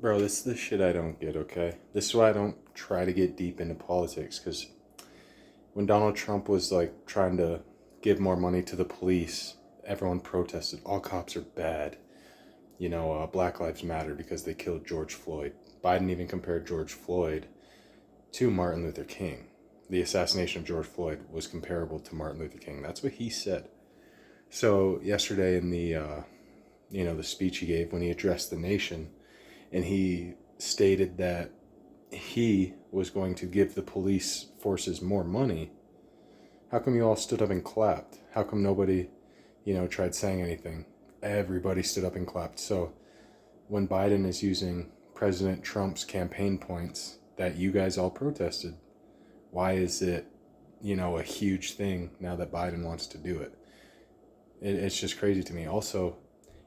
Bro, this is the shit I don't get, okay? This is why I don't try to get deep into politics, because when Donald Trump was like trying to give more money to the police, everyone protested. All cops are bad. Black Lives Matter because they killed George Floyd. Biden even compared George Floyd to Martin Luther King. The assassination of George Floyd was comparable to Martin Luther King. That's what he said. So yesterday in the speech he gave when he addressed the nation, and he stated that he was going to give the police forces more money. How come you all stood up and clapped? How come nobody, tried saying anything? Everybody stood up and clapped. So when Biden is using President Trump's campaign points that you guys all protested, why is it, a huge thing now that Biden wants to do it? It's just crazy to me. Also,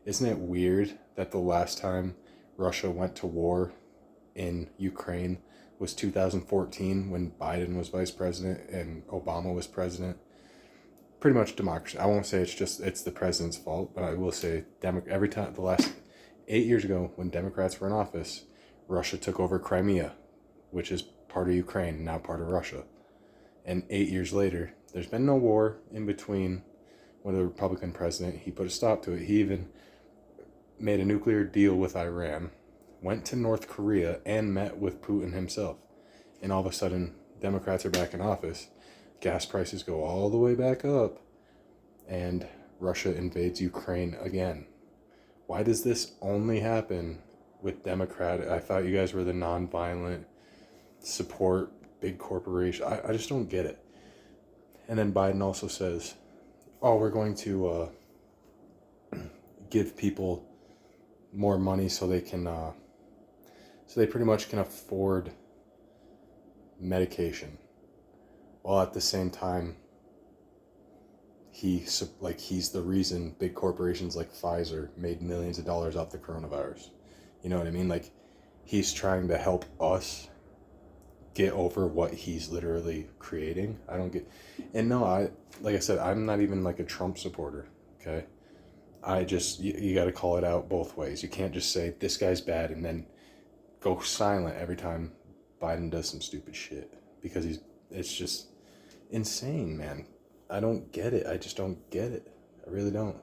isn't it weird that the last time Russia went to war in Ukraine was 2014 when Biden was vice president and Obama was president? Pretty much democracy. I won't say it's the president's fault, but I will say every time the last 8 years ago when Democrats were in office, Russia took over Crimea, which is part of Ukraine, now part of Russia. And 8 years later, there's been no war in between. When the Republican president, he put a stop to it. He even made a nuclear deal with Iran, went to North Korea, and met with Putin himself. And all of a sudden, Democrats are back in office. Gas prices go all the way back up, and Russia invades Ukraine again. Why does this only happen with Democrat? I thought you guys were the nonviolent support big corporation. I just don't get it. And then Biden also says, oh, we're going to give people more money so they can, so they pretty much can afford medication. While at the same time, he's the reason big corporations like Pfizer made millions of dollars off the coronavirus. You know what I mean? Like, he's trying to help us get over what he's literally creating. I don't get, and no, like I said, I'm not even like a Trump supporter. Okay, you got to call it out both ways. You can't just say this guy's bad and then go silent every time Biden does some stupid shit, because it's just insane, man. I don't get it. I just don't get it. I really don't.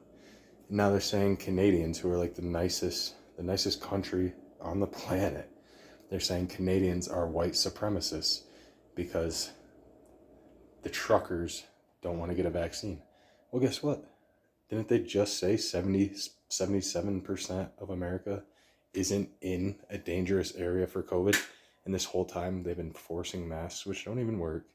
And now they're saying Canadians, who are like the nicest country on the planet, they're saying Canadians are white supremacists because the truckers don't want to get a vaccine. Well, guess what? Didn't they just say 77% of America isn't in a dangerous area for COVID? And this whole time they've been forcing masks, which don't even work.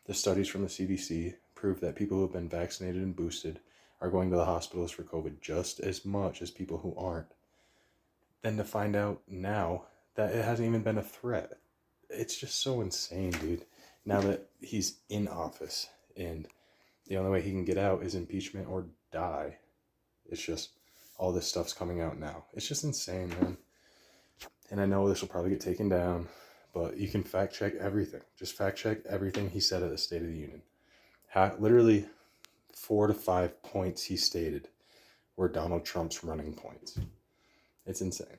The studies from the CDC prove that people who have been vaccinated and boosted are going to the hospitals for COVID just as much as people who aren't. Then to find out now that it hasn't even been a threat. It's just so insane, dude. Now that he's in office and the only way he can get out is impeachment or die. It's just all this stuff's coming out now. It's just insane, man. And I know this will probably get taken down, but you can fact check everything. Just fact check everything he said at the State of the Union. Literally 4 to 5 points he stated were Donald Trump's running points. It's insane.